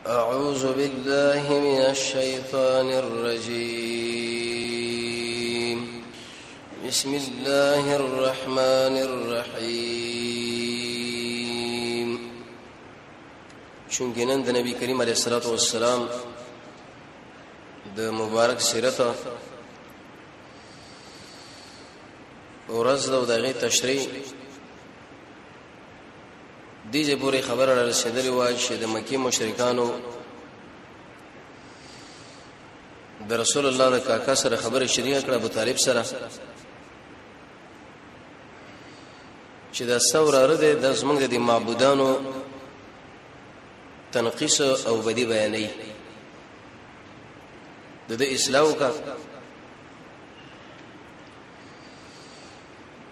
أعوذ بالله من الشيطان الرجيم. بسم الله الرحمن الرحيم. چونکه نن د نبی کریم علیه الصلاۃ والسلام د مبارک سیرت ورځ د دغه تشریح دیجه پوری خبره را رسیدلې و چې د مکی مشرکانو د رسول الله د کاکا سره خبره شریعه کړه ابو طالب سره چې دا ثوره ده د زمونږ د معبودانو تنقیس او بدی بیانې د اسلام کا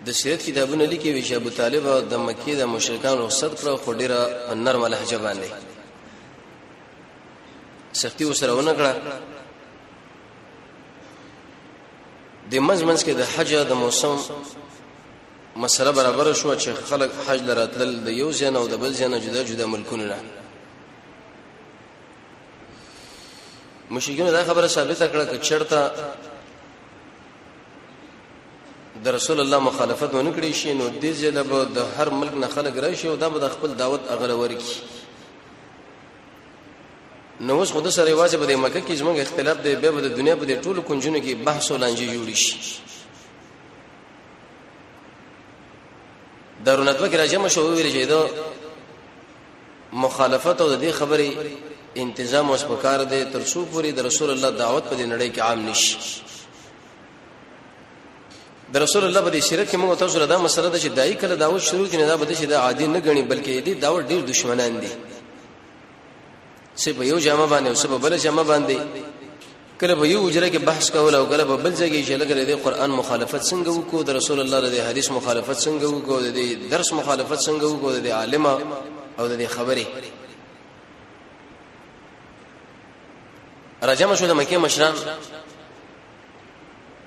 د سیرت کتابونه لیکي وی چې ابو طالب د مکی د مشرکان رخصت کړو خو ډیره نرم لهجه باندې سختي وسره ونه کړه د منځ کې د حج د موسم مسله برابر شو چې خلک حج لراتل د یو ځای او د بل ځای جدا جدا ملکونه نه مشرکین دا خبره ثابته کړه چې چرته د رسول الله مخالفت ونه کړی شي نو د دې ځله د هر ملک نه خلک راشي او دا به خپل دعوت اغله ورکی نو اوس خود سره واجب د مکه کې زموږ اختلاف دی به د دنیا په د ټولو کنجونو کې بحث او لانجه جوړی شي درونتو کې راځم شو ویل چې دا مخالفت او د دې خبرې انتظام اوس پکار دی تر څو پوری د رسول الله دعوت په نړۍ کې عام نشي د رسول الله په سیرت کې موږ تاسو دا مسله ده چې دای کله دعوت شروع کړي نه دا بده چې دا عادي نه غني بلکې دې دعوت ډیر دشمنان دي څه په یو جامه باندې او څه په بل جامه باندې کله په یو اجره کې بحث کول او کله په بل ځای کې چې لګره دې قران مخالفت څنګه وکړو د رسول الله د حدیث مخالفت څنګه وکړو د درس مخالفت څنګه وکړو د عالم او د خبرې راجم شو د مکه مشران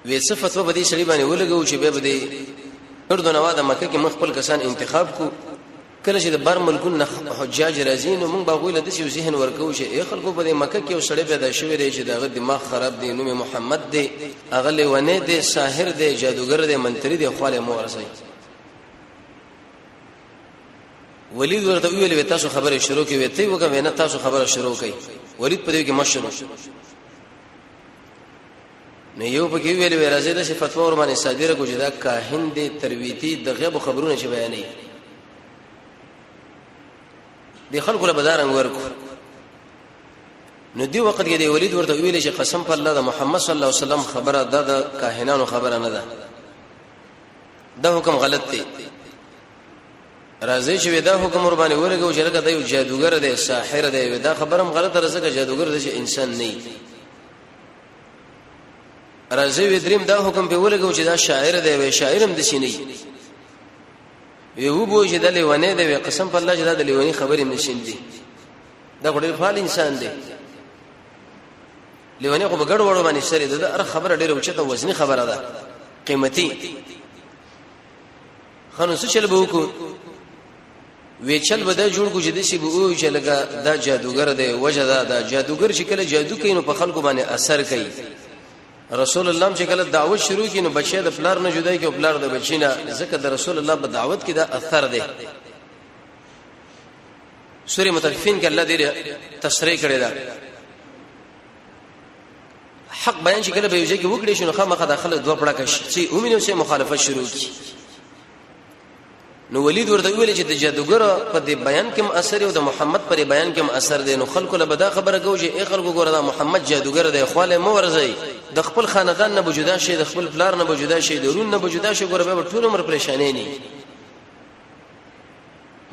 وې صفته په دې شری باندې ولګو چې به دې اردن او د مکه کې مخبل کسان انتخاب کو کله چې د بار ملکونه حجاج راځین او موږ باغوي له دې ذهن ورکو چې ای خلکو په مکه کې وسړی پیدا شوی دی چې دغه دماغ خراب دی نوم محمد دی اغله ونه دی ساحر دی جادوګر دی منتری دی خواله مو ورسي ولید ورته ویل تاسو خبره شروع کوي ته وګورئ نه تاسو خبره شروع کوي ولید په دې کې مشروع نو یو پکې ویل راځي د فتوا ور باندې صادره کو جدا کاهن دي ترویتی د غیب خبرونه چې بیانې دي خلکو له بدارنګ ورکو نو دی وخت کې دی ولید ورته ویل چې قسم په الله د محمد صلی الله علیه وسلم خبره د کاهنانو خبره نه ده دا حکم غلط دی راځي چې دا حکم ور باندې ورګو چې لکه د یو جادوګر دی ساحر دی دا خبرم غلطه راځي چې جادوګر دی انسان نه راځي دریم دا حکم په ولګو چې دا شاعر دی وي شاعرم د سینې یو بو چې د لیونه دی قسم په الله چې دا د لیونی خبرې نشین دي دا ډېر فعال انسان دی لیونه خو بغړ وړو باندې سره دا ار خبره ډېر اوچته وزنی خبره ده قیمتي خنو څه چل به وکړو وی چل به دا جوړ کو چې د سی بو چې لګا دا جادوګر دی وجه دا جادوګر چې کله جادو کوي نو په خلکو باندې اثر کوي رسول الله چې کله دعوت شروع کینو بچی د پلار نه جدای کې او پلار د بچی نه ځکه د رسول الله په دعوت کې دا اثر دی سورې متفقین کې الله دې تصریح کړی دا حق بیان چې کله به یوځي کې وکړي شنو خامخا داخله دوه پړه کې چې اومینو سه مخالفت شروع کی نو ولید ورته ویل چې د جادوګر په دې بیان کې اثر او د محمد پر بیان کې اثر دی نو خلکو له بدا خبره کوي چې ای خلکو ګوره دا محمد جادوګر دی خواله مو ورځي د خپل خاندان نه بوجودا شي د خپل پلار نه بوجودا شي د رون نه بوجودا شي ګوره به ټول عمر پریشانې نه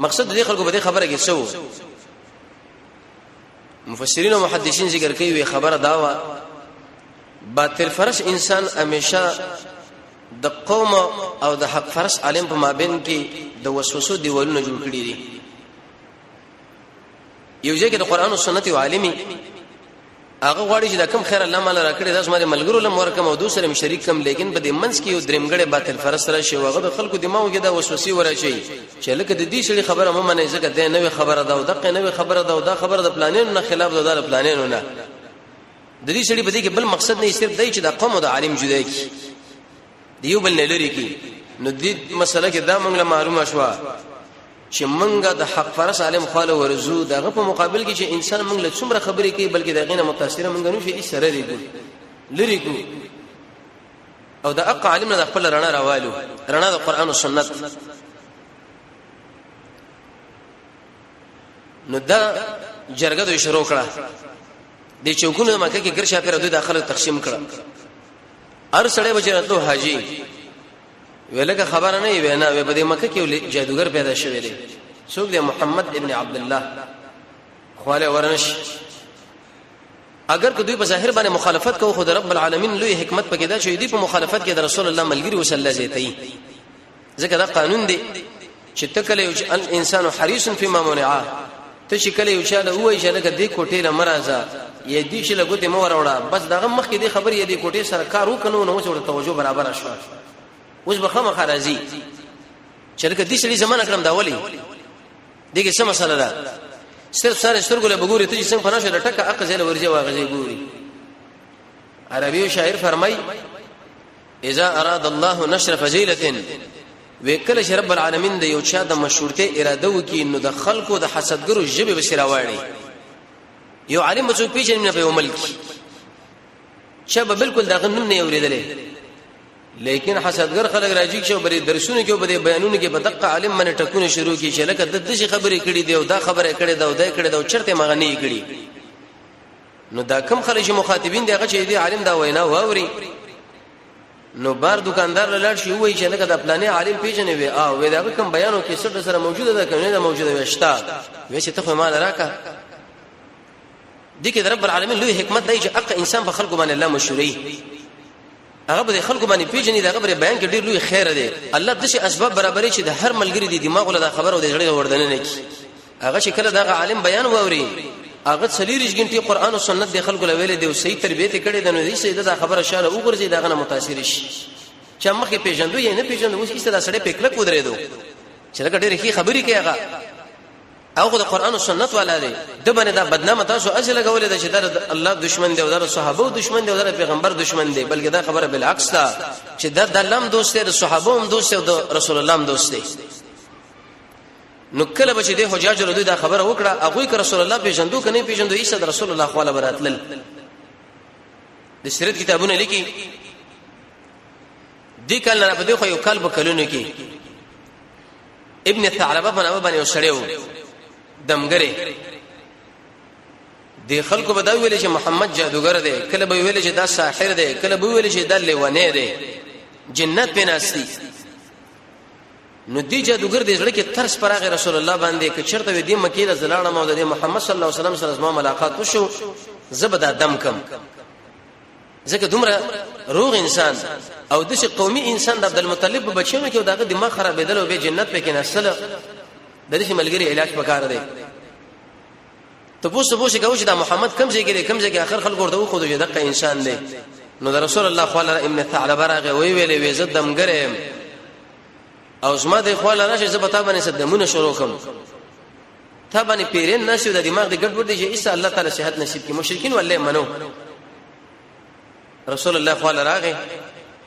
مقصد دې خلکو به خبره کې څو مفسرین او محدثین ذکر کوي خبره داوا باطل فرش انسان همیشه د قوم او د حق فرش عالم په مابین کې د وسوسو دیوالونه جوړ کړی دي یو ځکه د قران او سنت او عالمي هغه غواړي چې دا کم خیر الله مال راکړي دا زموږ ملګرو له مور کم او دوسر مشرک کم لیکن په دې منځ کې یو درېمګړې باطل فرس را شي هغه د خلکو دماغ کې دا وسوسه ورشي چې لکه د دې شړي خبره مې نه ځکه دا نوې خبره ده او دغه نوې خبره ده او دا خبره د پلانینو نه خلاف ده د پلانینو نه د دې شړي په دې کې بل مقصد نه صرف دی چې دا قوم او د عالم جدا کی دیو بل نه لري کی نو دې مسله کې دا موږ معلومه شو چې منګه د حق فرس عالم خاله ورزو دغه په مقابل کې چې انسان موږ له څومره خبرې کوي بلکې دغه نه متاثره موږ نه شي سره لري کو او د اق عالم د خپل رڼا راوالو رڼا د قران او سنت نو دا جرګه دوی شروع کړه د چوکونو مکه کې ګرځا پر دوی داخله تقسیم کړه هر سړی بچراتلو حاجی ولکه خبر نه وي نه په دې مکه کې جادوګر پیدا شوی دی څوک دی محمد ابن عبد الله خواله ورنش اگر که دوی په ظاهر باندې مخالفت کوي خو رب العالمین لوی حکمت پکې دا چې دوی په مخالفت کې د رسول الله ملګری وسله زیتی ځکه دا قانون دی چې تکله یو الانسان حریص فيما منع ته چې کله یو چاله وای چې لکه دې کوټې له مرزه یې دې چې لګوتې مو وروړه بس دغه مخ کې دې خبر یې دې کوټې سره کار وکړو نو څه توجه برابر شو اوس بخمه خارجي چې لکه دې شړي زمانہ کړم دا ولي دغه څه مسله ده صرف سره سترګو له بګوري ته چې څنګه فناشه لټکه اق زله ورځي واغځي ګوري عربي شاعر فرمای اذا اراد الله نشر فضيله وکله چې رب العالمین د یو چا د مشورته اراده وکي نو د خلکو د حسدګرو جبه بشراواړي یو عالم مسو پیژنې نه په ملک شبه بالکل دا غنم نه اوریدلې لیکن حسدګر خلک راځي چې بری درسونه کې بده بیانونه کې بدقه عالم منه ټکونه شروع کی چې لکه د دې خبرې کړي دی او دا خبره کړي دا او دا کړي دا او چرته مغنی کړي نو دا کم خلک چې مخاطبین دی هغه چې دی عالم دا وینا واوري نو بار دکاندار لاړ شي وایي چې لکه د پلانې عالم پیژنې وي او وې دا کوم بیانو کې سره سره موجوده ده کنه دا موجوده وشتا وې چې ته ما راکا دي کې رب العالمین لوی حکمت دی چې اق انسان په خلکو باندې الله مشوري هغه به خلکو باندې پیژنې دا خبره بیان کې ډیر لوی خیر دی الله د شي اسباب برابرې چې د هر ملګری دی دماغ له خبر او د جړې وردن نه کی هغه چې کله دا عالم بیان ووري هغه څلورج غنټي قران او سنت د خلکو له ویلې دی او صحیح تربیته کړي د نو دې سي دا خبره شاله وګرځي دا غنه متاثر شي چې مخکې پیژندو یې نه پیژندو اوس ایسته دا سړی پکړه کودرې دو چې لکه ډېر ښه خبرې کوي هغه او د قران او سنت والا دی د باندې دا بدنامه تاسو اصله غولې د چې د الله دشمن دی او د صحابه دشمن دی او د پیغمبر دشمن دی بلکې دا خبره بالعکس ده چې د الله دوست دی د صحابه هم دوست دی او د رسول الله هم دوست دی نو کله به چې د حجاج له دوی دا خبره وکړه هغه ک رسول الله پیژندو کني پیژندو عیسی د رسول الله خواله براتل د سیرت کتابونه لیکي دې کله نه بده خو یو کال په کلونو کې ابن ثعلبه باندې وسړیو دمګره د خلکو به دا ویل چې محمد جادوګر دی کله به ویل چې دا ساحر دی کله به ویل چې دا لیوانه دی جنت بناستی نو دی جادوګر دی ځکه کې ترس پراغه رسول الله باندې ک چرته دی مکه له زلاړه مو د محمد صلی الله علیه وسلم سره زما ملاقات وشو زبدا دم کم ځکه دومره روغ انسان او د قومي انسان د عبد المطلب په بچیانو کې دغه دماغ خرابېدل او به جنت پکې نسل د دې ملګری علاج پکار دی ته پوښتنه کوي چې دا محمد کم ځای کې کم ځای کې اخر خلک ورته خو دغه انسان دی نو د رسول الله خواله ابن ثعلبه راغی وی ویلې وې زدم ګرم او زما د خواله راشه زبتا باندې صدمونه شروع کوم ته باندې پیرین نشو د دماغ د ګډوډ دی چې ایسا الله تعالی صحت نصیب کړي مشرکین ولې منو رسول الله خواله راغی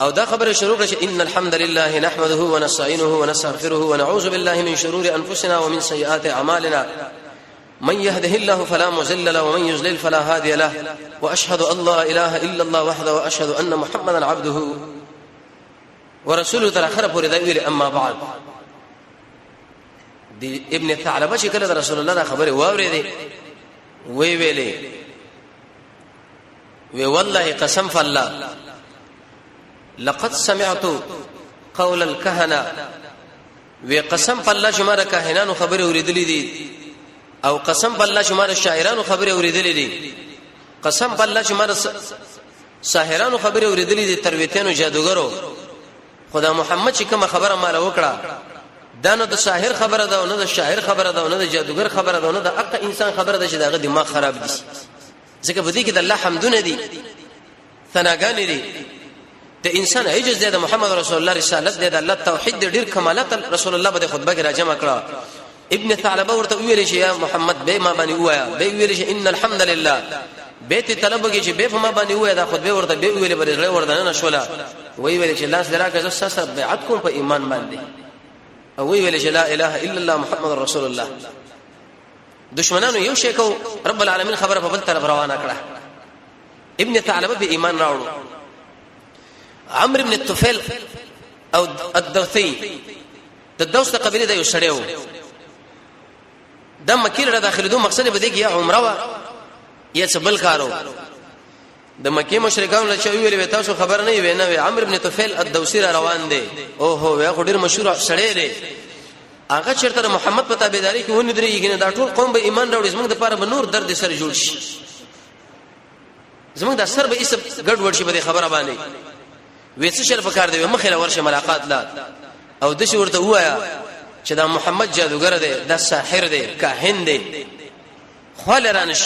او دا خبره شروع کړه ان الحمد لله نحمده ونستعينه ونستغفره ونعوذ بالله من شرور انفسنا ومن سيئات اعمالنا من يهده الله فلا مضل له ومن يضلل فلا هادي له واشهد ان لا اله الا الله وحده واشهد ان محمدا عبده ورسوله تر اخره پورې دا ویل اما بعد دی ابن ثعلبه چې کله رسول الله دا خبره واورېده وی ویلې وی والله قسم فالله لقد سمعت قول الكهنه وقسم بالله شمار کاهنانو خبره اوریدلې دي او قسم بالله شمار شاعرانو خبره اوریدلې دي قسم بالله شمار ساحرانو خبره اوریدلې دي ترویتانو جادوګرو خدا محمد چې کوم خبره مال وکړه دا نو د ساحر خبره ده او نه د شاعر خبره ده او نه د جادوګر خبره ده او نه د اق انسان خبره ده چې دغه دماغ خراب دي ځکه بدی کې د الله حمدونه دي ثناګانې دي د انسان عجز دی د محمد رسول الله رسالت دی د الله توحید دی ډیر کمالات رسول الله په خطبه کې راجمع کړه ابن ثعلبه ورته ویل شي یا محمد به ما باندې وایا به ویل شي ان الحمد لله بیت طلبږي چې به په ما باندې وایا دا خطبه ورته به ویل بل ورته نه شولا وی ویل چې لاس دراکه سره بیعت کوم په ایمان باندې او وی ویل چې لا اله الا الله محمد رسول الله دشمنانو یو شی کو رب العالمین خبره په بل طرف روانه کړه ابن ثعلبه به ایمان راوړو عمرو بن الطفيل او الدوثي د دوسه قبيله د یو شړیو د مکه له داخله دوه مقصد به دی یا عمره وا یا سبل کارو د مکه مشرکان له چوي ویل تاسو خبر نه وي نه عمرو بن الطفيل الدوسي روان دي او هو یو ډیر مشهور شړی دی هغه چرته محمد په تابعداري کې ونی درېږي دا ټول قوم به ایمان راوړي زموږ د پاره به نور درد سره جوړ شي زموږ د سر به ایسه ګډ وډ شي به خبره باندې وېڅ شر په کار دی مخه ورشه ملاقات لا او د شي ورته وایا چې دا محمد جادوګر دی دا ساحر دی کاهن دی خال رانش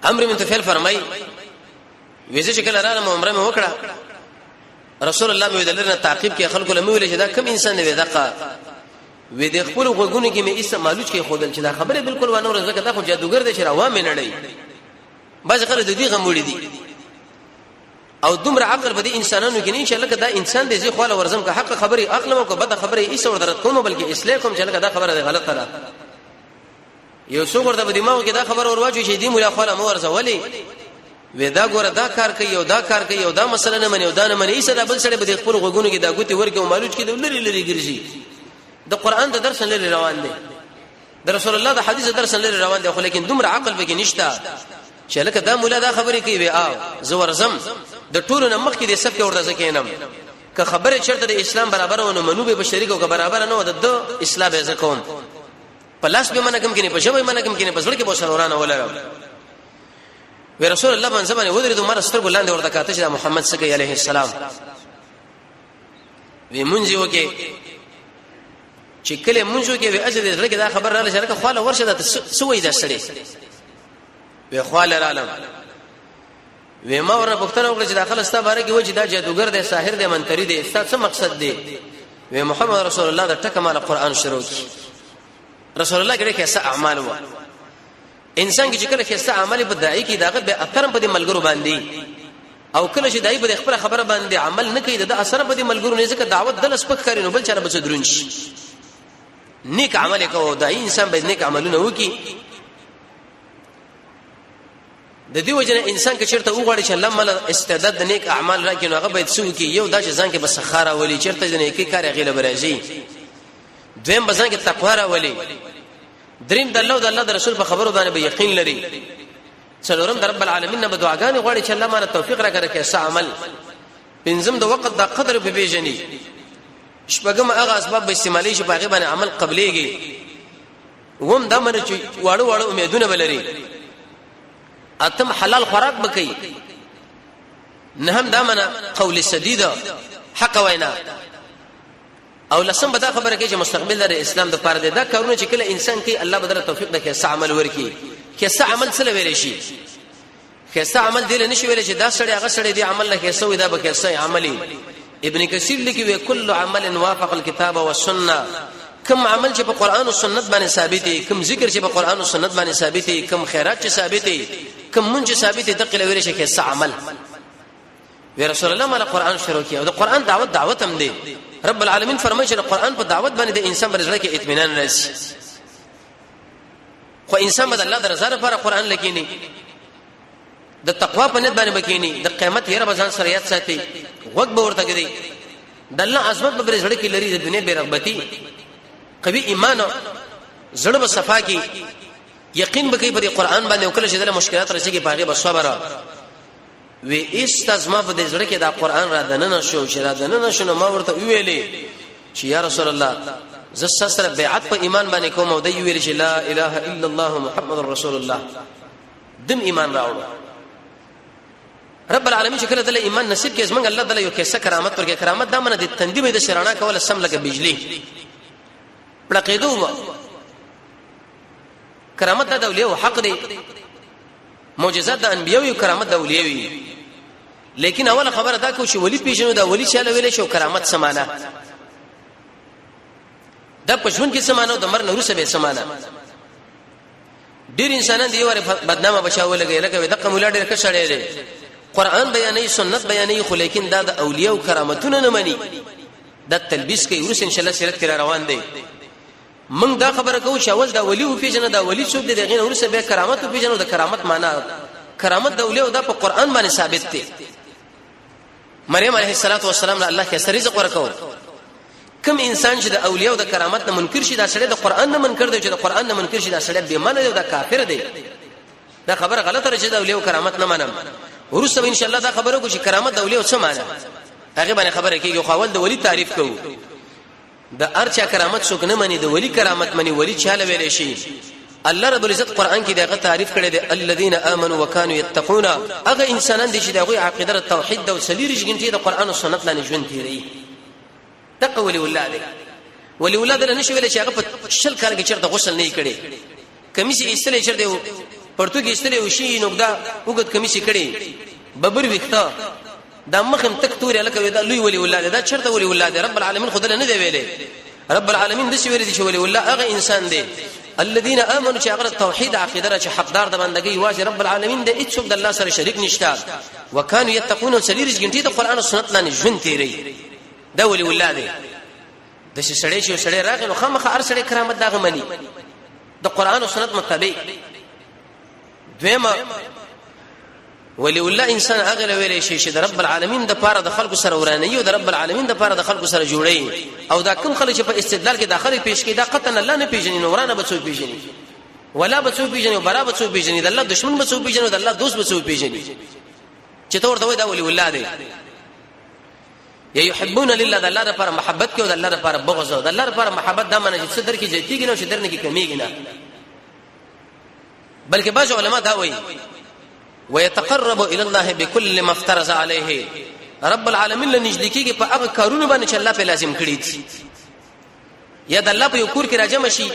عمرو بن طفيل فرمای وېڅ چې کله راغله عمره مې وکړه رسول الله مې دلرنه تعقیب کې خلکو له ویل چې دا کم انسان دی دغه وې د خپل غوګونو کې مې ایسه مالوچ کې خودل چې دا خبره بالکل ونه ورزګه دا خو جادوګر دی چې راوام نه نړۍ باز خلک د دې غموړي دي او دومره عقل به دي انسانانو کې نه چې لکه دا انسان دی چې خپل ورزم کا حق خبره عقل مو کو بد خبره ایسه ورته کوم بلکې اسلام کوم چې لکه دا خبره غلطه ده یو څو ورته په دماغ کې دا خبره ورواچو چې دی مولا خپل مو ورزولي ودا ګوره دا کار کوي او دا کار کوي او دا مسله نه مني او دا نه مني ایسه دا بل سره به خپل غوګونو کې دا ګوتی ورګو مالوچ کې لری لری ګرځي د قران د درس لري روان دي د رسول الله د حدیث درس لري روان دي خو لیکن دومره عقل به کې نشته چې لکه دا مولا دا خبره کوي او زور زم د ټولو نمخ کې د سب کې ورته ځکینم که خبره چرته د اسلام برابر ونه منو به شریک او برابر نه و د اسلام به زکوم پلاس به منکم کې نه پښه به منکم کې نه پسړ کې بو سرورانه ولر و رسول الله باندې زمانه ودرې دوه مر سترګو لاندې ورته کاته چې محمد صلی الله علیه السلام وی مونږ یو کې چې کله مونږ کې وی اجل دې دا خبر رااله چې خاله ورشه د سوې د سړي وی خاله عالم وی ما ورنه پښتنه وکړه چې داخله ستا باره کې و چې دا جادوګر دی ساحر دی منتری دی څه مقصد دی وی محمد رسول الله د ټکه مال قران شروع کی رسول الله کې څه اعمال و انسان کې چې کله څه عمل په دای کې داغه به اثر په دې ملګرو باندې او کله چې دای په خپل خبره باندې عمل نه کوي د اثر په دې ملګرو نه ځکه دعوت د لسپک کړي نو بل چا به درونش نیک عمل کوو دای انسان به نیک عملونه وکي د دې وجنه انسان کې چیرته وګړي چې الله مل استعداد د نیک اعمال راکې نو هغه به څو کې یو دا چې ځان کې بس خاره ولي چیرته د نیکی کار غیله برازي دویم بزن کې تقوا را ولي دریم د الله او د الله د رسول په خبرو باندې به یقین لري څلورم د رب العالمین نه دعاګانې غواړي چې الله ماره توفیق راکړي کې څه عمل پنځم د وخت د قدر په پیژني شپږم هغه اسباب به استعمالي شي په باندې عمل قبليږي ووم دا مر چې واړو واړو امیدونه بلري اتم حلال خوراک بکې نه هم دا منه قول سدید حق وینا او لسم بدا خبره کې چې مستقبل د اسلام د پاره ده دا کارونه چې کله انسان کې الله بدره توفیق ده کې څه عمل ورکی کې څه عمل سره ویل شي کې څه عمل دی نه شي ویل شي دا سړی هغه سړی دی عمل لکه څه وي دا به کې څه عملي ابن کثیر لیکي وی کل عمل وافق الكتاب والسنه کوم عمل چې په قران او سنت باندې ثابت دي کوم ذکر چې په قران او سنت باندې ثابت دي کوم خیرات چې ثابت دي کوم منځ ثابت دي دقل ویل شي کې څه عمل وی رسول الله مال قران شروع کړي او د قران دعوت هم دي رب العالمین فرمایي چې قرآن په دعوت باندې د انسان پر ځړه کې اطمینان راشي خو انسان د الله درزه لپاره قرآن لکینی د تقوا په نیت باندې بکینی د قیامت یې رب ځان سره یاد ساتي وګ به ورته کړي د الله عظمت په ځړه کې لري د دنیا بیرغبتی قوي ایمان زړه په صفا کې یقین بکې په قرآن باندې او کله چې د مشکلات رسېږي په هغه به صبر وی استزما په دې ځړه کې دا قران را دننه شو چې را دننه شنو ما ورته ویلې چې یا رسول الله ز سره بیعت په ایمان باندې کوم او دی ویل چې لا اله الا الله محمد رسول الله دم ایمان راوړ رب العالمین چې کله د ایمان نصیب کې زمنګ الله تعالی یو کیسه کرامت ورکه کرامت دا منه د تندې د شرانا کوله سم لکه بجلی پړقېدو کرامت د اولیاء حق دی معجزات د انبیو او کرامت د اولیاء وي لیکن اول خبره دا کو چې ولی پیژنو دا ولی چاله ویل شو کرامت سمانه دا پښون کې سمانه د مر نور سبه سمانه ډیر انسانان دی وره بدنامه بچاو لګي لکه دغه مولا ډیر کښړې دي قران بیانې سنت بیانې خو لیکن دا د اولیاء او کرامتونه نه مني دا تلبیس کوي ورس ان شاء الله سیرت کې روان دي موږ دا خبره کوو چې اول دا ولی او پیژنه دا ولی څوک دی دغه ورس به کرامت او پیژنه د کرامت معنی کرامت د اولیاء دا په قران باندې ثابت دي مریم علیه السلام الله کې سر رزق ورکاو کوم انسان چې د اولیاء او د کرامت نه منکر شي دا سړی د قران نه منکر دی چې د قران نه منکر شي دا سړی به منه دی دا کافر دی دا خبره غلطه راځي د اولیاء او کرامت نه منم ورسره ان شاء الله دا خبره کو چې کرامت د اولیاء څه معنی هغه باندې خبره کیږي خو اول د ولی تعریف کوو د ارچا کرامت څوک نه مني د ولی کرامت مني ولی چاله ویل شي الله رب العزت قران کې دغه تعریف کړی دی الذين امنوا وكانوا يتقون هغه انسانان دي چې دغه عقیده توحید او سلیریش ګنټي د قران او سنت لاندې ژوند کوي دغه ولی ولادت ولی ولادت نه شي ویل چې هغه په شل کال کې چرته غسل نه کړي کمیسي ایستلې چرته پرتګي ایستلې وشي نوګدا وګد کمیسي کړي ببر وکتا دا مخم تک تورې لکه دا لوی ولی ولادت دا چرته ولی ولادت رب العالمین خدای نه دی ویلې رب العالمین د شي ویلې چې ولی ولادت هغه انسان دی الذين امنوا چې هغه توحید عقیده چې حقدار د بندګۍ واجب رب العالمین د هیڅ د الله سره شریک نشته وکانو یتقون سلیریش ګنټي د قران او سنت لاندې ژوند تیری دا ولی ولادت د شي سړی چې سړی راغی نو خامخ ار سړی کرامت دغه مني د قران او سنت متابع دویمه ولی الله انسان هغه ویلې شي چې د رب العالمین د پاره د خلکو سره ورانه او د رب العالمین د پاره د خلکو سره جوړي او دا کوم خلک چې په استدلال کې داخلي پیش کې دا قطن الله نه پیژني نو ورانه بچو پیژني ولا بچو پیژني او برابر بچو پیژني د الله دشمن بچو پیژني د الله دوست بچو پیژني چې ته ورته وای دا ولی الله دی یا يحبون لله د الله لپاره محبت کې او د الله لپاره بغض او د الله لپاره محبت دا معنی چې صدر کې زیاتیږي نو چې درنه کې کمیږي نه بلکې بعض علما دا وایي ويتقرب الى الله بكل ما افترض عليه رب العالمین لنجدکیږي په هغه کارونه باندې چې الله په لازم کړی دي یا د الله په یو کور کې راځم شي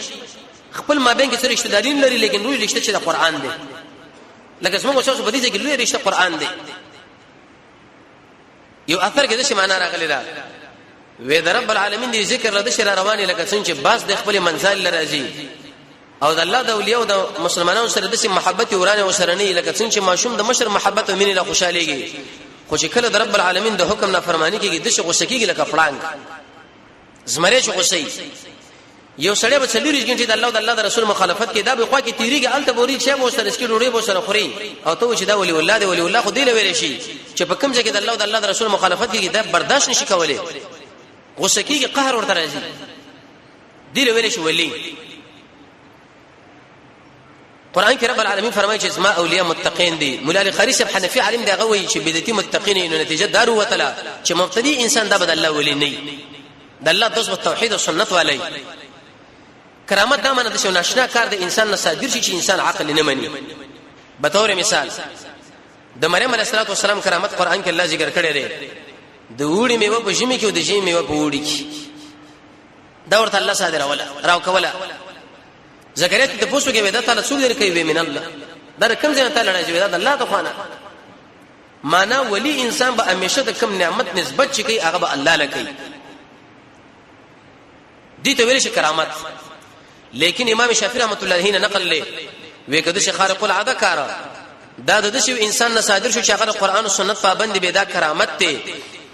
خپل مابین کې سره رشتہ داري لري لیکن روح رشتہ چې د قران دی لکه څنګه اوسه په دې کې لوی رشتہ قران دی یو اثر کې د څه معنا راغلی دا وې د رب العالمین دی ذکر لده شر رواني لکه څنګه چې باز د خپل منزل لراځي او د الله د اولیاء او د مسلمانانو سره د محبت ورانه وسره نه لکه څنګه چې ماشوم د مشر محبت او مینه له خوشاليږي خو چې کله د رب العالمین د حکم نافرمانی کېږي د څه غوسه کېږي لکه پړانګ زمره چې غوسه یو سړی به څلوري ګنټې د الله او د الله د رسول مخالفت کې دا به خو کې تیریږي الته بوري چې مو سره اسکی ډوړې مو سره خوري او ته چې دا ولی الله دی ولی الله خو دی لوي شي چې په کوم ځای کې د الله او د الله د رسول مخالفت کېږي دا برداشت نشي کولای غوسه کېږي قهر ورته راځي دی لوي شي ولی قران کې رب العالمین فرمایي چې اسماء اولیاء متقین دي مولا علی خریص حنفی عالم دی غوي چې بدعتي متقین نو نتیجه دارو وتلا چې مبتدی انسان دا بد الله ولی نه د الله د توحید او سنت والی کرامت دا معنی د شو ناشنا کار د انسان نه صادر شي چې انسان عقل نه مني به تور مثال د مریم علیه السلام کرامت قران کې الله ذکر کړی دی د وړي میوه په ژمي کې او د ژمي میوه په وړي کې دا ورته الله صادر ولا راو کولا زکریا ته پوښتنه کوي دا تعالی څو لري کوي من الله دا کوم ځای ته لړای دی دا الله ته خوانه معنا ولی انسان به همیشه د کوم نعمت نسبت چي کوي هغه به الله لکوي دي ته ویل شي کرامت لیکن امام شافعی رحمت الله علیه نقل لې وې کده شي خارق العاده کار دا د شي انسان نه صادر شو چې هغه قرآن او سنت پابند به دا کرامت ته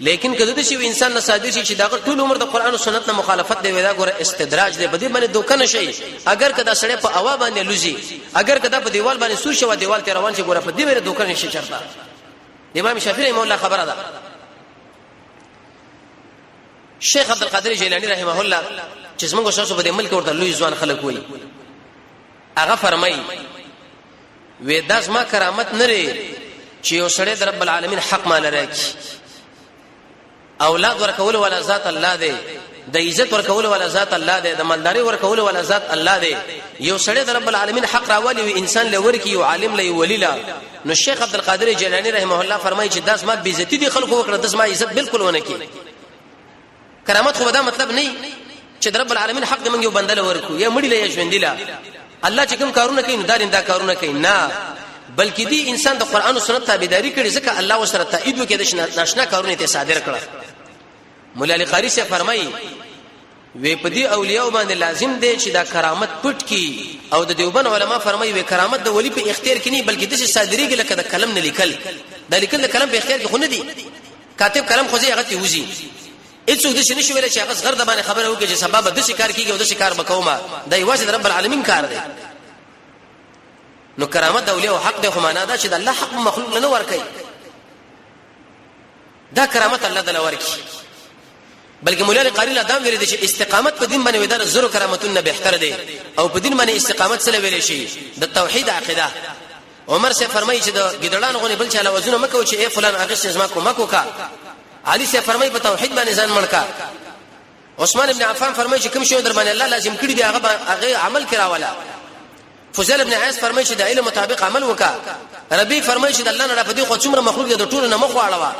لیکن کده د شي انسان نه صادر شي چې دا ټول عمر د قرآن او سنت نه مخالفت دی ودا ګوره استدراج دی بده باندې دوکه نشي اگر کدا سړی په اوا باندې لوزي اگر کدا په دیوال باندې سور شو دیوال ته روان شي ګوره په دې باندې دوکه نشي چرته امام شافعی رحمه الله خبره ده شیخ عبد القادر جیلانی رحمه الله چې څنګه شاسو په دې ملک ورته لوی ځوان خلک وای هغه فرمایي وې داس ما کرامت نه لري چې یو سړی د رب العالمین حق مال راکي اولاد ورکول ولا ذات الله دی د عزت ورکول ولا ذات الله دی د مالداري ورکول ولا ذات الله دی یو سړی د رب العالمین حق راولي وي انسان له ورکی یو عالم له ولیلا نو شیخ عبد القادر جیلانی رحمه الله فرمایي چې داس ما بیزتی دي خلکو وکړه داس ما عزت بالکل ونه کی کرامت خو دا مطلب نه چې رب العالمین حق دې موږ یو بندل ورکو یا مړی له ژوندیلا الله چې کوم کارونه کوي نو دا کارونه کوي نه بلکې دی انسان د قران او سنت تابعداري کړي ځکه الله وسره تایید وکړي د ناشنا کارونه ته صادر کړه مولا علی قاری سے فرمایي وې په دې اولیاء باندې لازم دی چې دا کرامت پټ کی او د دیوبند علما فرمایي وې کرامت د ولی په اختیار کې نه بلکې د صادریږي لکه د قلم نه لیکل د لیکل د کلم په اختیار کې خو نه دی کاتب کلم خو ځای هغه ته وځي هیڅوک د شنو ویل چې هغه غر د باندې خبره وکړي چې سبب د شکار کیږي او د شکار بکوما د یوازې رب العالمین کار دی نو کرامت د اولیاء حق د خمانه دا چې د الله حق مخلوق نه ور کوي دا کرامت الله تعالی ورکی بلکې مولا قاری له دام ویل دي چې استقامت په دین باندې ودان زرو کرامتونه بهتر دي او په دین باندې استقامت سره ویل شي د توحید عقیده عمر سے فرمایي چې د ګډړان غونې بل چاله وزن مکو چې اے فلان هغه څه زما کو مکو کا علي سے فرمایي په توحید باندې ځان مړکا عثمان ابن عفان فرمایي چې کوم شی در باندې الله لازم کړی دی هغه عمل کراولا فضل ابن عیاض فرمایي چې د علم مطابق عمل وکا ربي فرمایي چې د الله نه په دې خو څومره مخلوق د ټولو نه مخ واړه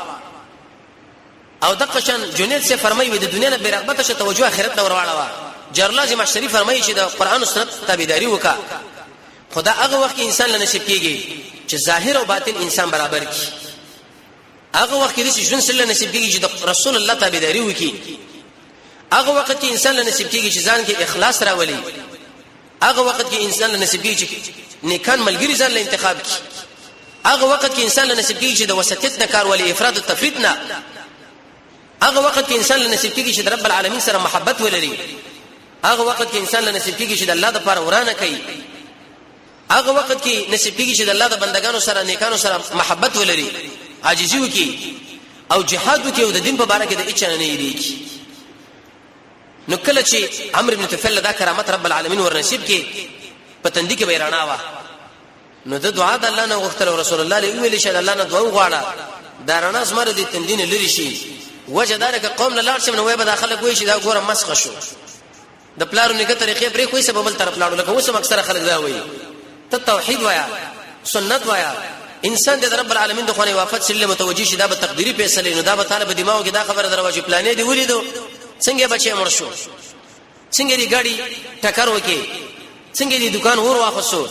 او دغه شان جنید سے فرمایي د دنیا نه بیرغبت شه توجه آخرت نه ورواړه جرلاز مشری فرمایي چې د قران او سنت تابعداري وکا خدا هغه وخت انسان له نصیب کیږي چې ظاهر او باطن انسان برابر کی هغه وخت کې چې ژوند سره نصیب کیږي چې د رسول الله تابعداري وکي هغه وخت کې انسان له نصیب کیږي چې ځان کې اخلاص راولي هغه وخت کې انسان له نصیب کیږي چې نیکان ملګری ځان له انتخاب کی هغه وخت کې انسان له نصیب کیږي چې د وسطیت نه کار ولي افراط او تفریط نه هغه وخت کې انسان له نصیب کیږي چې د رب العالمین سره محبت ولري هغه وخت کې انسان له نصیب کیږي چې د الله لپاره ورانه کوي هغه وخت کې نصیب کیږي چې د الله د بندگانو سره نیکانو سره محبت ولري عاجزي وکي او جهاد وکي او د دین په اړه کې د اچانه نه یریږي نو کله چې عمرو بن طفیل دا کرامت رب العالمین ور نصیب کې پتندې کې بیرانا وا نو د دعا د الله نه غوښتل رسول الله علیه ویل شه الله نه دعا وغواړه دا رڼا زمره دي تندین لري شي وجدارک قوم له لاړ شم نو وای به داخله کوی شي دا ګوره مسخ شو د پلارو نیکه طریقې پرې کوئی سبب بل طرف لاړو لکه اوسم اکثر خلک دا وایي ته توحید وایا سنت وایا انسان د رب العالمین د خونه وافت سره متوجي شي دا به تقديري فیصله نو دا به طالب دماغ کې دا خبره دروازه پلانې دی ولیدو څنګه بچي مړ شو څنګه دی ګاډي ټکر وکي څنګه دی دکان ور واخصو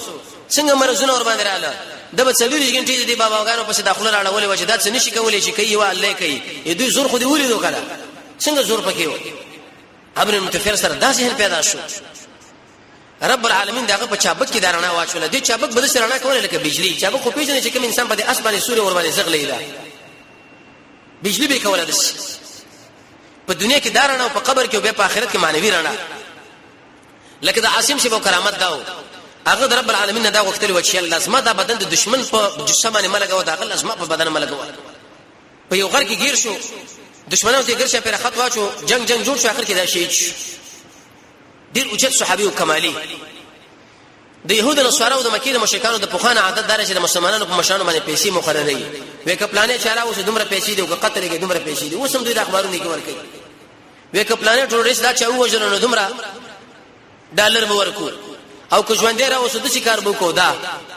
څنګه مرزونه ور باندې رااله د به څلوري غنټې دی باباګانو په داخله راړولې وجدات څه نشي کولای شي کوي وا الله کوي دوی زور خو دی ولیدو کړه څنګه زور پکې و ابن متفر سره دا ذهن پیدا شو رب العالمین داغه په چابک کې دارانه واچول دي چابک بده سره نه کوله لکه بجلی چابک خو پیژنې چې کوم انسان په دې اسماني سوري ور باندې زغلې ده بجلی به کوله دس په دنیا کې دارانه او په قبر کې او په آخرت کې معنوي رانه لکه د عاصم شبو کرامت داو هغه د رب العالمین دا غوښتل و چې لازمه دا بدن د دشمن په جسمانه ملګو دا لازمه په بدن ملګو په یو غر کې گیر شو دشمنانو ته ګرځي پر خط واچو جنگ جوړ شو اخر کې دا شهید شو ډیر اوچت صحابي او کمالي د يهودو نصارو د مکې د مشرکانو د پوخانه عادت دار چې د مسلمانانو په مشانو باندې پیسې مخرري وې کپلانې چاله اوس دومره پیسې دی او قطر کې دومره پیسې دی اوس هم دوی د اخبارونو کې ورکړي وې کپلانې ټوریست دا چا وژنه نو دومره ډالر به ورکو او کو ژوند را اوس د شکار بو کو دا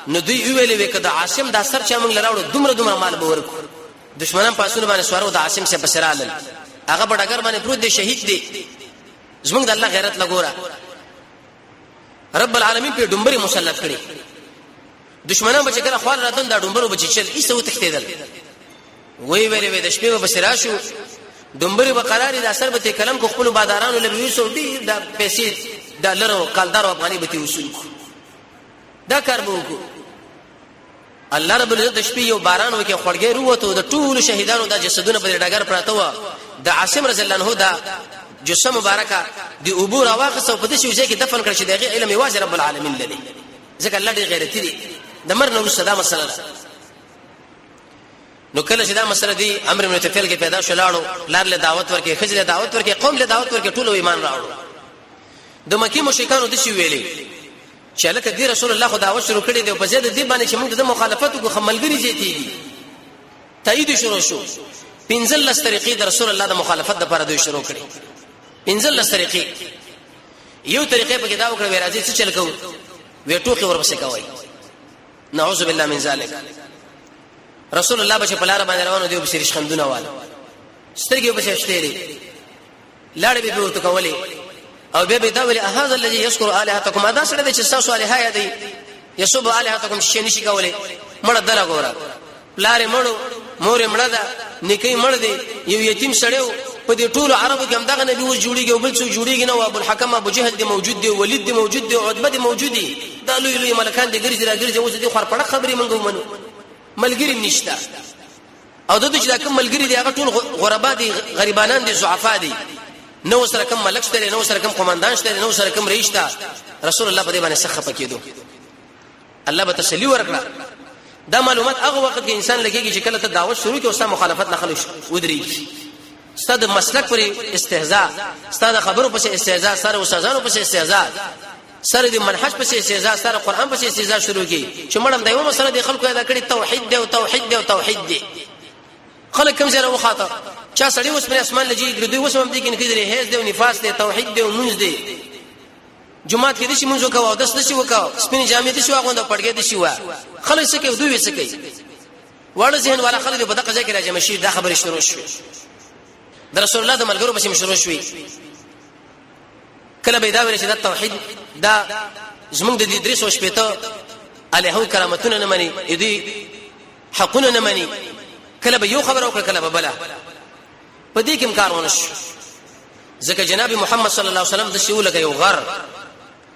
نو دوی ویلې وې کده عاصم دا سر چا موږ لراوړو دومره مال به ورکو دشمنان پاسونه باندې سوارو د عاصم سے بسرال هغه بډګر باندې پروت دی شهید دی زمونږ د الله غیرت لګورا رب العالمین په ډومبري مسلط کړي دشمنان بچ کړه خپل راتون دا ډومبرو بچ چل ایسو تختیدل وای ویلې د شپې په بسراشو ډومبري بقراری د اثر به کلم کو خپل بادارانو لوي سو ډیر د پیسې ډالر او کالدار افغاني به وصول دا کار به وکړو الله رب العزت د شپې یو باران وکي خړګې وروته د ټول شهیدانو د جسدونو په ډګر پراته و د عاصم رضی الله عنه دا جسم مبارکه دی عبور واخص او په دې شی کې دفن کړ چې دغه علم یوازې رب العالمین لري ځکه الله دې غیرتی دی د مرنه وسدا مسله نو کله چې دا مسله دی امر بن طفیل کې پیدا شلاړو لار له دعوت ورکې خځله دعوت ورکې قوم له دعوت ورکې ټول ایمان راوړو د مکی مشرکانو د شی ویلي چې لکه دی رسول الله خو دعوت شروع کړي دی په زیاده دی باندې چې موږ د مخالفت کو خملګری زیتی دي تایید شروع شو پنځل طریقې د رسول الله د مخالفت لپاره دوی شروع کړي پنځل طریقې یو طریقې په کې دا وکړه ورازي څه چل کو وې ټوکی ورپسې کوي نعوذ بالله من ذلک رسول الله بچ په لار باندې روانو دی په سریش خندونه وال سترګې په ششتېری لاړې به ورته کولې او به دا ویل هاذا الذي يذكر الهاتكم ادا سره د چې تاسو الها دی یسب الہاتکم شي نشي کوله مړ دلا ګورا لارې مړو مور مړه ده نکي مړ دی یو یتیم سړیو په دې ټولو عربو کې هم دغه نبی و جوړیږي او بل څه جوړیږي نو ابو الحکم ابو جهل دی موجود دی ولید دی موجود دی عتبه دی موجود دی دا لوی لوی ملکان دي ګرځي راګرځي اوس دي خور پړه خبرې مونږ ومنو ملګری نشته او د دې چې دا کوم ملګری دی هغه ټول غربا دي غریبانان دي ضعفا دي نو سره کوم ملک شته نو سره کوم قومندان شته نو سره کوم رئیس شته رسول الله په دې باندې سخه پکېدو الله به تسلی ورکړه دا معلومات هغه وخت کې انسان لګيږي چې کله ته دعوت شروع کې او ستا مخالفت نه خلوش ودرېږي ستاد مسلک پر استهزاء ستاد خبرو په استهزاء سره استادانو په استهزاء سره د منهج په استهزاء سره قران په استهزاء شروع کی چې مړم دایو مسله د خلکو ادا کړی توحید دی او توحید دی او توحید دی خلک کوم ځای وخاطه چا سړی اوس پر اسمان لږی ګرځي اوس هم دي کې کېدل هیڅ دی او نفاس دی توحید دی او منځ دی جمعات کې دې شي منځو کاوه داس دې شي وکاو سپین جامې دې شي واغونده پړګې دې شي وا خلک څه کوي دوی څه کوي وړ ذهن والا خلک په دغه ځای کې راځي مشي دا خبره شروع شوه د رسول الله د ملګرو پسې شروع شوې کله به دا ویل چې د توحید دا زمونږ د دې درس او شپته الہو کرامتونه نه مني دې حقونه نه مني کله به یو خبر او کله به بلا په دې کې کار ونه شو ځکه جناب محمد صلی الله علیه وسلم د شیو لګي یو غر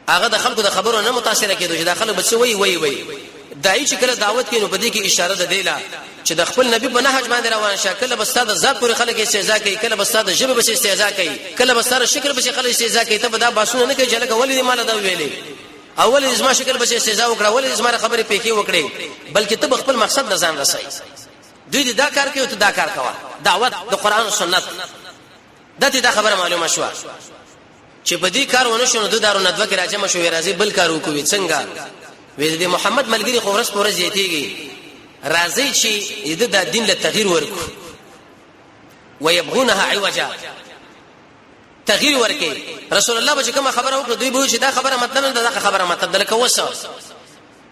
هغه د خلکو د خبرو نه متاثر کېدو چې د خلکو بچ وي دای چې کله دعوت کینو په دې کې اشاره ده دیلا چې د خپل نبی په نهج باندې روان شه کله بس د ذات پر خلک استهزاء کوي کله بس د جبه بس استهزاء کوي کله بس د شکل بس خلک استهزاء کوي ته دا باسونه نه کوي چې لکه ولې مال دا ویلې اول ازما شکل بس استهزاء وکړه ولې ازما خبره پېکې وکړي بلکې ته خپل مقصد لزان رسای دوی دا کار کوي ته دا کار کوه دعوت د قران او سنت دا خبره معلومه شو چې په دې کار ونه شو نو د دارو ندوه کې راځم شو راځي بل کار وکوي څنګه وې د محمد ملګری خو ورس پورز یتیږي راځي چې د دین له تغییر ورکو ويبغونها عوجا تغییر ورکي رسول الله به کوم خبره وکړه دوی به چې دا خبره مطلب نه دا خبره مطلب ده کوسه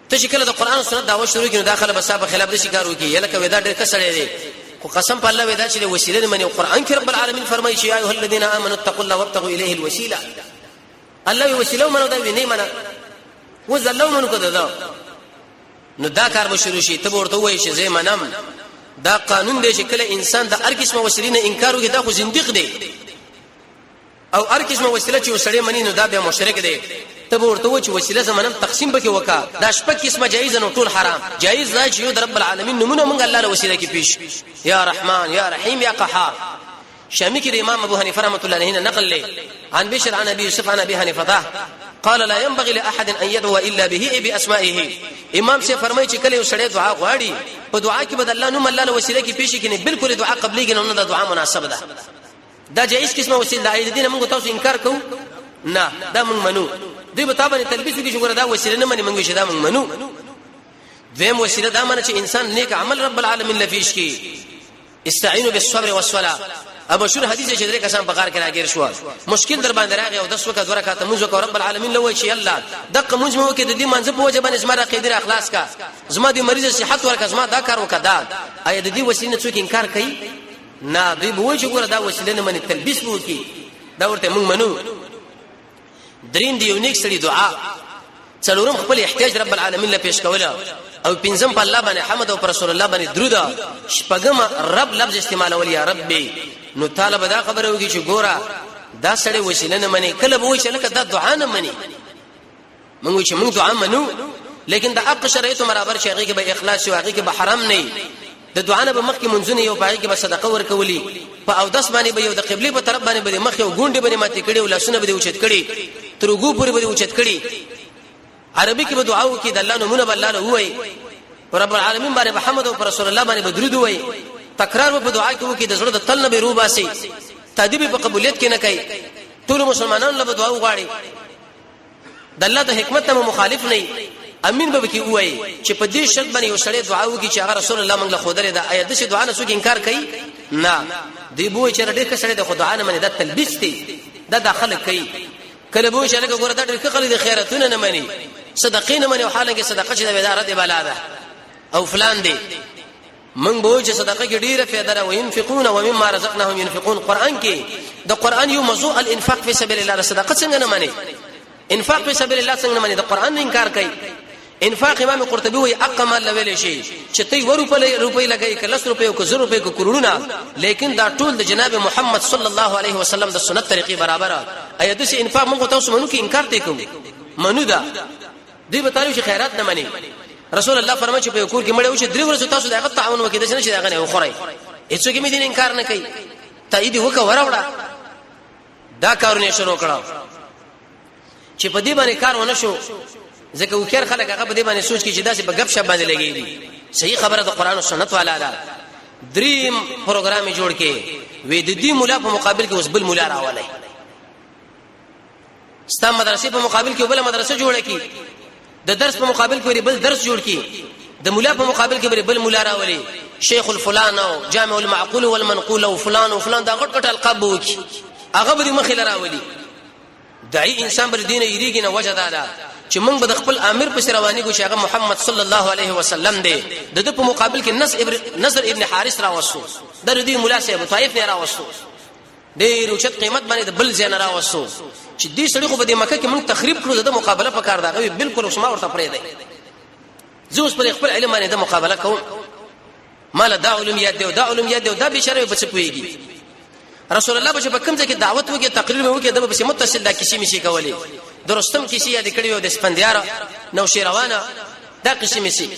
ته چې کله د قران او سنت دعوت شروع کړي داخله بسابه خلاف دي شکار وکي یلکه ودا ډېر کسړې دي خو قسم په الله ودا چې وسیله منی قران کې رب العالمین فرمایي چې ایه الذین آمنوا اتقوا الله وابتغوا الیه الوسیله الله وسیله منو دا نه منه وزلو منو کده نو دا کار به شروع شي ته ورته وایي چې زه منم دا قانون دی چې کله انسان د هر قسمه وسیله انکار وکړي دا خو زنديق دی او هر قسمه وسیله چې وسړی منی نو دا به مشرک دی ته ورته وایي چې وسیله زمنم تقسیم بکې وکا دا شپږ قسمه جایز نه ټول حرام جایز لا چې یو د رب العالمین نمونه مونږ الله له وسیله کې پیش یا رحمان یا رحیم یا قهار شامی کې امام ابو حنیفه رحمۃ اللہ علیہ نقل لے عن بشر عن ابي يوسف عن ابي حنیفه قال لا ينبغي لاحد ان يدعو الا به باسمائه امام سے فرمایي چې کله وسړی دعا غواړي په دعا کې بد الله نوم الله له وسیله کې پیش کړي بالکل دعا قبليږي نه دا دعا مناسب ده دا جایز قسمه وسیله ده دین موږ تاسو انکار کوو نه دا موږ منو دوی به تابانه تلبیس کې شګره دا وسیله نه مني موږ شي دا موږ منو دیم وسیله دا معنی چې انسان نیک عمل رب العالمین لفیش کی استعینوا بالصبر والصلاه ابو شور حدیث چې درې کسان بغار کې راګیر شو مشکل در باندې راغی او 10 وکړه ورکاته موږ کو رب العالمین لوي چې الله دغه موږ مو کې د دې منځ په وجه باندې زما عقیده اخلاص کا زما د مریض صحت ورکه زما دا کار وکړه اې د دې وسیله څوک انکار کوي نه دوی به وایي چې ګوره دا وسیله نه مني تلبیس وو کی دا ورته موږ منو درین دی یو نیک سړي دعا څلورم خپل احتیاج رب العالمین له پیش کوله او پنځم په الله باندې حمد او پر رسول الله باندې درود شپږم رب لفظ استعمالول یا ربي نو طالب دا خبره وږي چې ګوره دا سړی وسیله نه مني کله به وایي چې لکه دا دعا نه مني موږ چې موږ دعا منو لیکن دا حق شرایط برابر شي هغه کې به اخلاص او هغه کې به حرام نه د دعا نه به مخ کې منځونه یو پای کې به صدقه ورکولي په او داس باندې به یو د قبله په طرف باندې به مخ یو ګونډه باندې ماتې کړي او لاسونه به اوچت کړي ترغو پورې به اوچت کړي عربي کې به دعا وکي د الله نومونه بل الله وای رب العالمین باندې محمد او رسول الله باندې درود وای تکرار په دعا کې وکي د زړه د تل نه به روباسي تادیب په قبولیت کې نه کوي ټول مسلمانانو له دعا وغواړي د الله د حکمت ته مخالف نه امین به کې وای چې په دې شرط باندې یو سړی دعا وکي چې هغه رسول الله موږ له خوده ده آیا د څه دعا نه څوک انکار کوي نه دی بوې چې ډېر کسړي د خدای نه مني د تلبیس دی دا داخله کوي کله بوې چې لکه ګوره دا ډېر خلک د خیراتونه نه مني صدقې نه مني او حالانکه صدقه چې د اداره دی بالا ده او فلان دی من بوې چې صدقه کې ډېره فائدہ ده او ينفقون ومما رزقناهم ينفقون قران کې د قران یو موضوع الانفاق فی سبیل الله صدقه څنګه نه مني انفاق فی سبیل الله څنګه نه مني د قران انکار کوي انفاق امام قرطبي وي اقمل لویل شي چې تی روپۍ لګي ک 10 روپۍ او ک 0 روپۍ ک کروڑونه لیکن دا ټول د جناب محمد صلی الله علیه وسلم د سنت طریقې برابر اي د سي انفاق موږ تاسو منو کې انکار ته کوم منو دا دی به تعالی خیرات نه مني رسول الله فرمایي چې په کور کې مړ وي چې درې ورځې تاسو دغه تعاون وکړئ چې دغه نه خوري هیڅ کې مې دین انکار نه کوي تایید وکړه وراوړه دا کارونه شروع کړه چې په دې باندې کار ونه شو ځکه وکړ خلک هغه په دې باندې سوچ کې چې داسې په غب شپ باندې لګي صحیح خبره د قران او سنت والا ده دریم پروګرام جوړ کې وې د دې مولا په مقابل کې اوس بل مولا راولای ستا مدرسې په مقابل کې بل مدرسه جوړه کی د درس په مقابل کې بل درس جوړ کی د مولا په مقابل کې بل مولا راولي شیخ الفلان او جامع المعقول والمنقول او فلان او فلان دا غټ غټ القاب وکي هغه به مخې لراولي دای انسان بر دین یریږي نه وجه دا چې موږ به خپل امیر په رواني کو شیخ محمد صلی الله علیه وسلم دی د په مقابل کې نصر ابن حارث راوسو د دې مولا صاحب طائف نه راوسو ډېر اوچت قیمت باندې د بل ځای نه راوسو چې دې سړي خو په دې مکه کې موږ تخریب کړو د مقابله په کار دا غوي بالکل اوسما ورته پرې دی زوس پر خپل علم باندې د مقابله کوم مال دا علم یاد دی او دا علم یاد دی او دا بشره به څه پويږي رسول الله به کوم ځکه دعوت وکي تقریر وکي د به متصل دا کیسې مشي کولې درستم کیسې یاد کړی او د سپندیار نو شیروانه دا کیسې مشي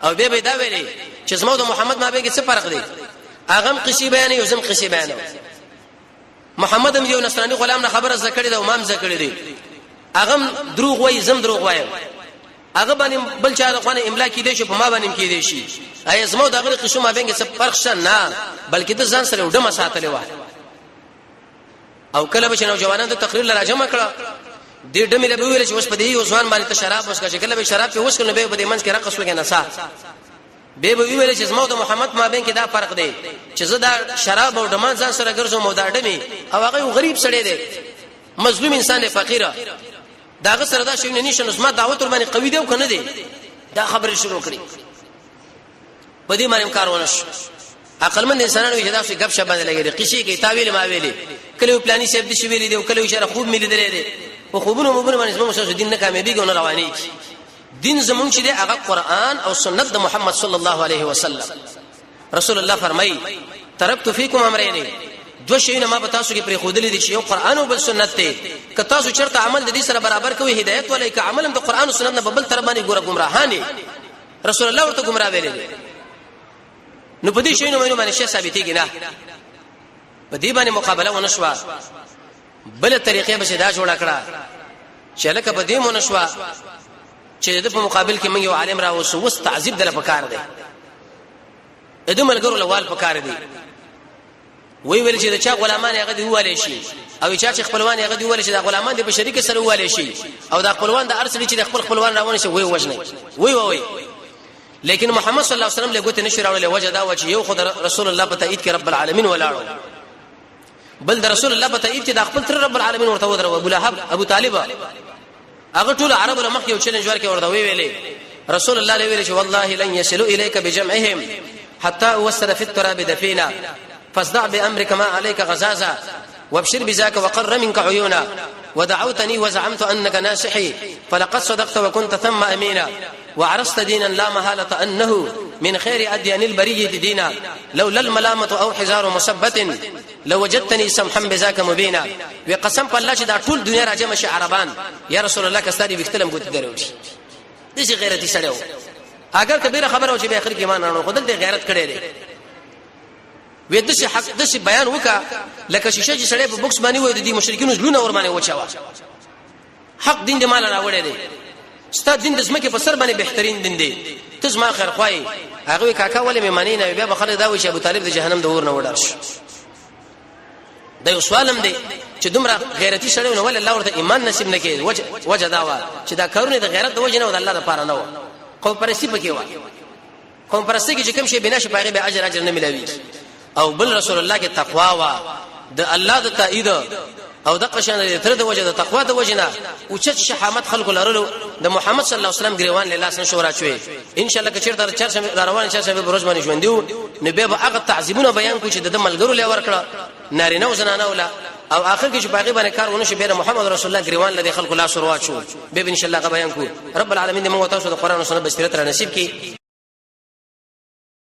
او به دا ویلي چې زموږ د محمد مابه کې څه فرق دی اغم قصې بیان یو زم قصې بیان محمد هم یو نصرانی غلام نه خبره زکړی دا امام زکړی دی اغم دروغ وای زم دروغ وایم هغه باندې بل چا غوانه املا کې دی شي په ما باندې کې دی شي اي زمو د غره قسمه باندې څه فرق شته نه بلکې د ځان سره وډه مساتلې و او کله به نو جوانان د تقریر لاره جمع کړه دې ډمې له ویل چې اوس په دې یو ځوان باندې ته شراب وسکه چې کله به شراب په وسکه نه به د منځ کې رقص وګڼه نسا به ویل چې زمو د محمد ما بین کې دا فرق دی چې زه دا شراب او دمان ځان سره ګرځم مو دا ډمې او هغه غریب سړی دی مظلوم انسان دی فقیره داغه سره دا شي نه نشي نو ما دعوت ور باندې قوي دی او کنه دی دا خبره شروع کړي په دې باندې کارونه شو عقل مند انسانانو چې دا څه غب شپ باندې لګي قصې کې تاویل ما ویلي کله پلاني سیب دي شي ویلي دی او کله اشاره خوب ملي درې دی او خوبونه مبونه باندې زموږ مسو دین نه کامیابیږي او رواني دین زمونږ چې دی هغه قران او سنت د محمد صلی الله علیه وسلم رسول الله فرمایي ترکت فیکم امرین دو شیونه ما پتا سو کې پرې خودلې دي چې یو قران او بل سنت ته که تاسو چرته عمل د دې سره برابر کوي هدایت ولې که عمل د قران او سنت نه بل تر باندې ګوره گمراهانی رسول الله ورته گمراه ویلې نو په دې شیونه باندې شی ثابتېږي نه په دې باندې مقابله ونشوا بل طریقې به دا جوړ کړه چې لکه په دې ونشوا چې د په مقابل کې موږ یو عالم راوسو وس تعذيب دل پکار دی اته ملګرو لوال پکار دی وی ویل چې دا چا غلامان هغه دی واله شي او چې خپلوان هغه دی واله شي دا غلامان دی په شریک سره واله شي او دا خپلوان د ارسل چې د خپل خپلوان راونه شي وی وژنه وی لیکن محمد صلی الله علیه وسلم له ګوت نشي راولې وجه دا و چې یو خدای رسول الله په تایید کې رب العالمین ولاړو بل د رسول الله په تایید کې د خپل تر رب العالمین ورته ودرو ابو لهب ابو طالب هغه ټول عرب له مخ یو چیلنج ورکړ ورته ویلې رسول الله له ویلې چې والله لن يصلوا اليك بجمعهم حتى وصل في التراب دفينا فاصدع بأمرك ما عليك غزازا وابشر بذاك وقر منك عيونا ودعوتني وزعمت أنك ناصحي فلقد صدقت وكنت ثم أمينا وعرست دينا لا محالة أنه من خير أديان البرية دينا لولا الملامة أو حزار مثبت لوجدتني سمحا بذاك مبينا وقسم بالله چې دا ټول دنیا راجمه شي عربان یا رسول الله کستاري وختلم ګوت دروشي دغه غیرتی سره اگر کبیره خبره او چې به اخر کې ایمان راوړو خدای دې غیرت کړي دي وې د شي حق د شي بیان وکا لکه شیشه چې سړی په بوکس باندې وې د دې مشرکینو ځلونه ور باندې وچاوه حق دین دې مال راوړي دي ستا دین د زمکه په سر باندې بهترین دین دی ته زما خیر خوای هغه کاکا ولې مې مانی نه بیا بخله دا وې چې ابو طالب د جهنم د اور نه وډار شي دا یو سوالم دی چې دومره غیرتی سړی نو ول الله ورته ایمان نصیب نه کړي وجه دا و چې دا کارونه د غیرت د وجه نه و د الله لپاره نه و قوم پرستی پکې و قوم پرستی کې چې کوم شی بنا شي پاره به اجر نه ملوي او بل رسول الله کې تقوا وا د الله د تایید او د قشن تر د وجه د تقوا د وجه نه او چې شهامت خلق لرلو د محمد صلی الله علیه وسلم ګریوان له لاس شورا چوي ان شاء الله کچیر در چرسه روان چرسه به روز باندې ژوندو نه به هغه تعذيبونه بیان کو چې د ملګرو له ورکړه نارینه او زنانه ولا او اخر کې چې باقي باندې کار ونه شي به محمد رسول الله ګریوان لدی خلق لا سروا شو به ان شاء الله بیان کو رب العالمین دې موږ تاسو د قران او سنت بصیرت را نصیب کړي